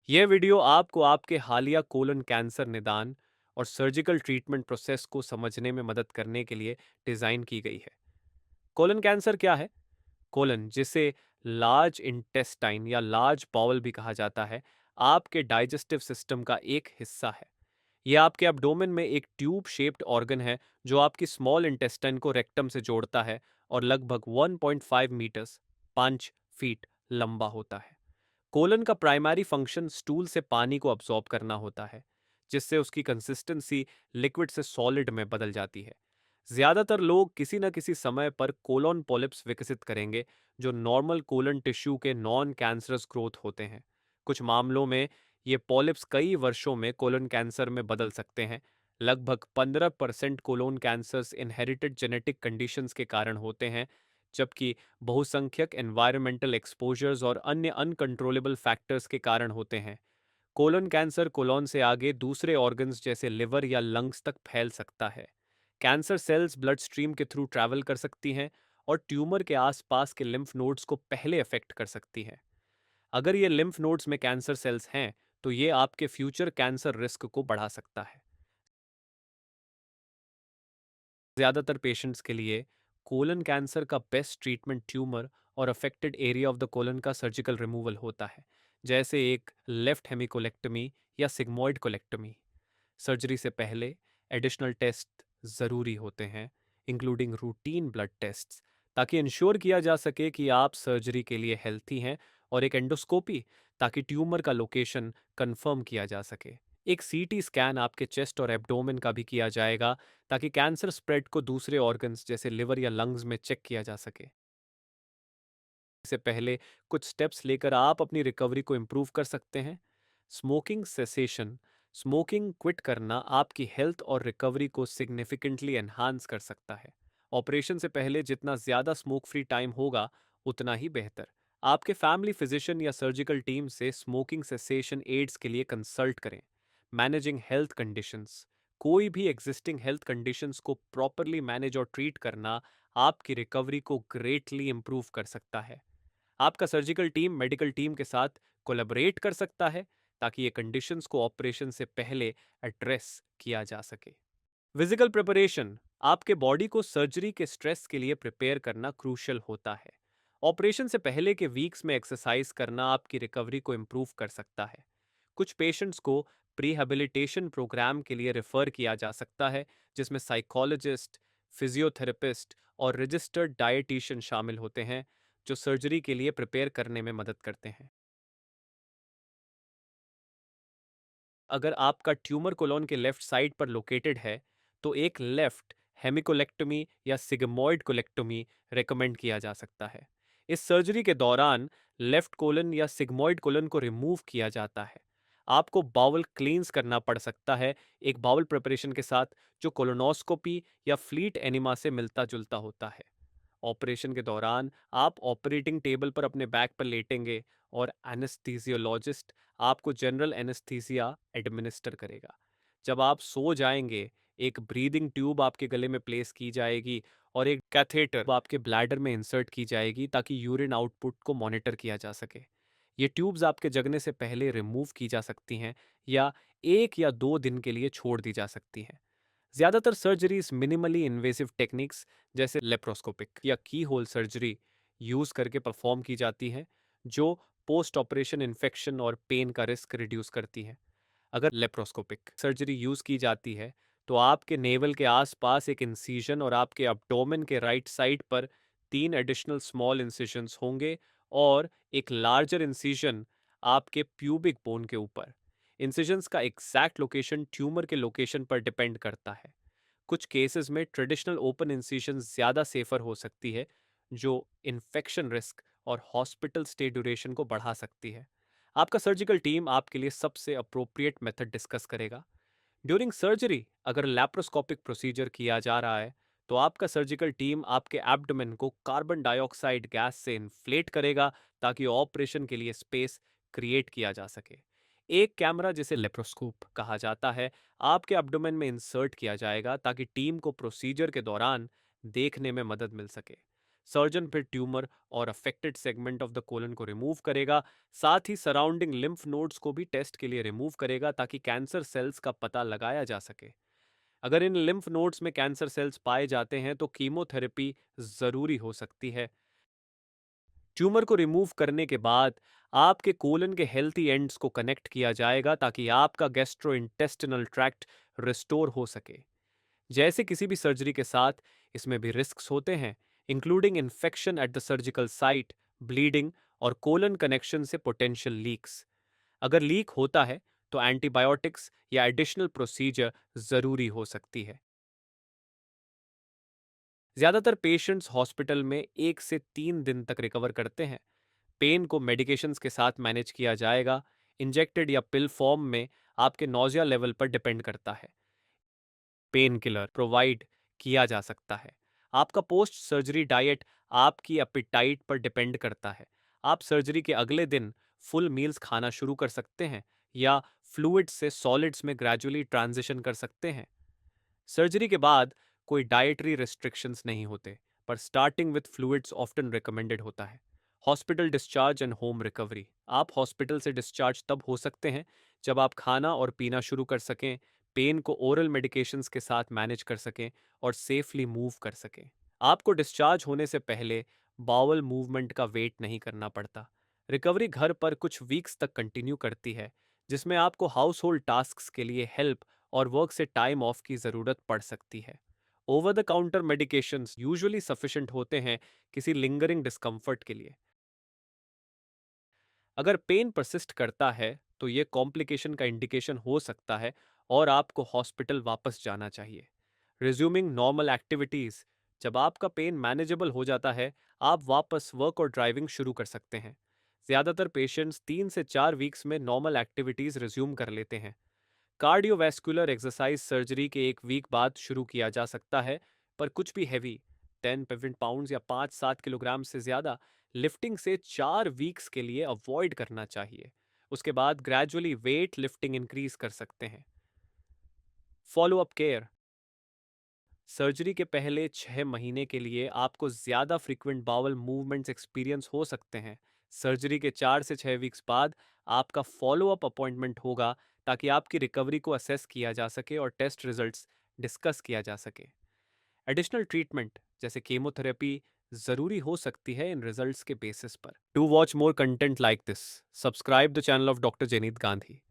यह वीडियो आपको आपके हालिया कोलन कैंसर निदान और सर्जिकल ट्रीटमेंट प्रोसेस को समझने में मदद करने के लिए डिज़ाइन की गई है। कोलन कैंसर क्या है? कोलन, जिसे लार्ज इंटेस्टाइन या लार्ज बाउल भी कहा जाता है, आपके डाइजेस्टिव सिस्टम का एक हिस्सा है। यह आपके एब्डोमेन में एक ट्यूब शेप्ड ऑर्गन है जो आपकी स्मॉल इंटेस्टाइन को रेक्टम से जोड़ता है और लगभग 1.5 मीटर्स 5 फीट लंबा होता है। कोलन का प्राइमरी फंक्शन स्टूल से पानी को अब्सॉर्ब करना होता है, जिससे उसकी कंसिस्टेंसी लिक्विड से सॉलिड में बदल जाती है। ज्यादातर लोग किसी न किसी समय पर कोलन पॉलिप्स विकसित करेंगे, जो नॉर्मल कोलन टिश्यू के नॉन कैंसरस ग्रोथ होते हैं। कुछ मामलों में ये पॉलिप्स कई वर्षों में कोलन कैंसर में बदल सकते हैं। लगभग 15% colon cancers inherited genetic conditions के कारण होते हैं, जबकि बहुसंख्यक एनवायरमेंटल एक्सपोजर्स और अन्य अनकंट्रोलेबल फैक्टर्स के कारण होते हैं। कोलन कैंसर कोलन से आगे दूसरे ऑर्गन्स जैसे लिवर या लंग्स तक फैल सकता है। कैंसर सेल्स ब्लड स्ट्रीम के थ्रू ट्रैवल कर सकती हैं और ट्यूमर के आसपास के लिम्फ नोड्स को पहले अफेक्ट कर सकती हैं। अगर ये लिम्फ नोड्स में कैंसर सेल्स हैं, तो ये आपके फ्यूचर कैंसर रिस्क को बढ़ा सकता है। ज़्यादातर पेशेंट्स के लिए कोलन कैंसर का बेस्ट ट्रीटमेंट ट्यूमर और affected area of the colon का सर्जिकल रिमूवल होता है, जैसे एक लेफ्ट हेमिकोलेक्टमी या सिग्मॉइड कोलेक्टमी। सर्जरी से पहले एडिशनल टेस्ट ज़रूरी होते हैं, इंक्लूडिंग रूटीन ब्लड टेस्ट्स, ताकि इंश्योर किया जा सके कि आप सर्जरी के लिए हेल्थी हैं, और एक एंडोस्कोपी, ताकि ट्यूमर का लोकेशन कंफर्म किया जा सके। एक सीटी स्कैन आपके चेस्ट और एब्डोमेन का भी किया जाएगा, ताकि कैंसर स्प्रेड को दूसरे ऑर्गन्स जैसे लिवर या लंग्स में चेक किया जा सके। इससे पहले कुछ स्टेप्स लेकर आप अपनी रिकवरी को इम्प्रूव कर सकते हैं। स्मोकिंग सेसेशन, स्मोकिंग क्विट करना आपकी हेल्थ और रिकवरी को सिग्निफिकेंटली एनहांस कर सकता है। ऑपरेशन से पहले जितना ज़्यादा स्मोक फ्री टाइम होगा, उतना ही बेहतर। आपके फैमिली फिजिशियन या सर्जिकल टीम से स्मोकिंग सेसेशन एड्स के लिए कंसल्ट करें। मैनेजिंग हेल्थ कंडीशंस, कोई भी एग्जिस्टिंग हेल्थ कंडीशंस को प्रॉपरली मैनेज और ट्रीट करना आपकी रिकवरी को ग्रेटली इंप्रूव कर सकता है। आपका सर्जिकल टीम मेडिकल टीम के साथ कोलैबोरेट कर सकता है, ताकि ये कंडीशंस को ऑपरेशन से पहले एड्रेस किया जा सके। फिजिकल प्रिपरेशन, आपके बॉडी को सर्जरी के स्ट्रेस के लिए प्रिपेयर करना क्रूशियल होता है। ऑपरेशन से पहले के वीक्स में एक्सरसाइज करना आपकी रिकवरी को इम्प्रूव कर सकता है। कुछ पेशेंट्स को प्रीहेबिलिटेशन प्रोग्राम के लिए रेफर किया जा सकता है, जिसमें साइकोलॉजिस्ट, फिजियोथेरेपिस्ट और रजिस्टर्ड डाइटिशियन शामिल होते हैं, जो सर्जरी के लिए प्रिपेयर करने में मदद करते हैं। अगर आपका ट्यूमर कोलोन के लेफ्ट साइड पर लोकेटेड है, तो एक लेफ्ट हेमिकोलेक्टमी या सिग्मॉइड कोलेक्टमी रेकमेंड किया जा सकता है। इस सर्जरी के दौरान लेफ्ट कोलन या सिग्मॉइड कोलन को रिमूव किया जाता है। आपको बाउल क्लींस करना पड़ सकता है, एक बाउल प्रिपरेशन के साथ, जो कोलोनोस्कोपी या फ्लीट एनिमा से मिलता जुलता होता है। ऑपरेशन के दौरान आप ऑपरेटिंग टेबल पर अपने बैक पर लेटेंगे और एनेस्थीसियोलॉजिस्ट आपको जनरल एनेस्थीसिया एडमिनिस्टर करेगा। जब आप सो जाएंगे, एक ब्रीदिंग ट्यूब आपके गले में प्लेस की जाएगी और एक कैथेटर आपके ब्लैडर में इंसर्ट की जाएगी, ताकि यूरिन आउटपुट को मॉनिटर किया जा सके। ये ट्यूब्स आपके जगने से पहले रिमूव की जा सकती हैं या 1 या 2 दिन के लिए छोड़ दी जा सकती हैं। ज्यादातर सर्जरीज मिनिमली इन्वेसिव टेक्निक्स जैसे लेप्रोस्कोपिक या की होल सर्जरी यूज करके परफॉर्म की जाती है, जो पोस्ट ऑपरेशन इन्फेक्शन और पेन का रिस्क रिड्यूस करती है। अगर लेप्रोस्कोपिक सर्जरी यूज की जाती है, तो आपके नेवल के आसपास एक इंसिजन और आपके अब्डोमेन के राइट साइड पर 3 एडिशनल स्मॉल इंसिजन्स होंगे, और एक लार्जर इंसिजन आपके प्यूबिक बोन के ऊपर। इंसिजन्स का एग्जैक्ट लोकेशन ट्यूमर के लोकेशन पर डिपेंड करता है। कुछ केसेस में ट्रेडिशनल ओपन इंसिजन ज़्यादा सेफर हो सकती है, जो इन्फेक्शन रिस्क और हॉस्पिटल स्टे ड्यूरेशन को बढ़ा सकती है। आपका सर्जिकल टीम आपके लिए सबसे अप्रोप्रिएट मेथड डिस्कस करेगा। ड्यूरिंग सर्जरी, अगर लैप्रोस्कोपिक प्रोसीजर किया जा रहा है, तो आपका सर्जिकल टीम आपके एब्डोमेन को कार्बन डाइऑक्साइड गैस से इन्फ्लेट करेगा, ताकि ऑपरेशन के लिए स्पेस क्रिएट किया जा सके। एक कैमरा, जिसे लेप्रोस्कोप कहा जाता है, आपके एब्डोमेन में इंसर्ट किया जाएगा, ताकि टीम को प्रोसीजर के दौरान देखने में मदद मिल सके। सर्जन फिर ट्यूमर और affected segment of the colon को रिमूव करेगा। साथ ही सराउंडिंग लिम्फ नोड्स को भी टेस्ट के लिए रिमूव करेगा ताकि कैंसर सेल्स का पता लगाया जा सके। अगर इन लिम्फ नोड्स में कैंसर सेल्स पाए जाते हैं तो कीमोथेरेपी जरूरी हो सकती है। ट्यूमर को रिमूव करने के बाद आपके कोलन के हेल्थी एंड्स को कनेक्ट किया जाएगा ताकि आपका गैस्ट्रोइंटेस्टिनल ट्रैक्ट रिस्टोर हो सके। जैसे किसी भी सर्जरी के साथ इसमें भी रिस्क्स होते हैं, including infection at the surgical site, bleeding और कोलन कनेक्शन से पोटेंशियल लीक्स। अगर लीक होता है तो एंटीबायोटिक्स या एडिशनल प्रोसीजर जरूरी हो सकती है। ज्यादातर पेशेंट्स हॉस्पिटल में 1 से 3 दिन तक रिकवर करते हैं। पेन को मेडिकेशंस के साथ मैनेज किया जाएगा। इंजेक्टेड या पिल फॉर्म में आपके नोजिया लेवल पर डिपेंड करता है। पेन किलर प्रोवाइड किया जा सकता है। आपका पोस्ट सर्जरी डाइट आपकी एपिटाइट पर डिपेंड करता है। आप सर्जरी के अगले दिन फुल मील्स खाना शुरू कर सकते हैं या फ्लूइड्स से सॉलिड्स में ग्रेजुअली ट्रांजिशन कर सकते हैं। सर्जरी के बाद कोई डाइटरी रिस्ट्रिक्शंस नहीं होते, पर starting with fluids often recommended होता है। Hospital discharge and home recovery. आप हॉस्पिटल से डिस्चार्ज तब हो सकते हैं जब आप खाना और पीना शुरू कर सकें, पेन को ओरल मेडिकेशंस के साथ मैनेज कर सकें और सेफली मूव कर सकें। आपको डिस्चार्ज होने से पहले बाउल मूवमेंट का वेट नहीं करना पड़ता। रिकवरी घर पर कुछ वीक्स तक कंटिन्यू करती है, जिसमें आपको हाउस होल्ड टास्क के लिए हेल्प और वर्क से टाइम ऑफ की ज़रूरत पड़ सकती है। Over the counter medications usually sufficient होते हैं किसी लिंगरिंग डिस्कम्फर्ट के लिए। अगर पेन परसिस्ट करता है तो ये कॉम्प्लिकेशन का इंडिकेशन हो सकता है और आपको हॉस्पिटल वापस जाना चाहिए। Resuming normal activities. जब आपका पेन मैनेजेबल हो जाता है, आप वापस वर्क और ड्राइविंग शुरू कर सकते हैं। ज्यादातर पेशेंट्स 3 से 4 वीक्स में नॉर्मल एक्टिविटीज रिज्यूम कर लेते हैं। कार्डियोवैस्कुलर एक्सरसाइज सर्जरी के 1 वीक बाद शुरू किया जा सकता है, पर कुछ भी हैवी 10 पाउंड्स या 5-7 किलोग्राम से ज़्यादा लिफ्टिंग से 4 वीक्स के लिए अवॉइड करना चाहिए। उसके बाद ग्रेजुअली वेट लिफ्टिंग इंक्रीज कर सकते हैं। Follow up care. सर्जरी के पहले 6 महीने के लिए आपको ज़्यादा फ्रीक्वेंट बाउल मूवमेंट्स एक्सपीरियंस हो सकते हैं। सर्जरी के 4 से 6 वीक्स बाद आपका फॉलो अप अपॉइंटमेंट होगा ताकि आपकी रिकवरी को असेस किया जा सके और टेस्ट रिजल्ट्स डिस्कस किया जा सके। एडिशनल ट्रीटमेंट जैसे केमोथेरेपी ज़रूरी हो सकती है इन रिजल्ट्स के बेसिस पर। To watch more content like this, subscribe the channel of doctor Jeneet Gandhi.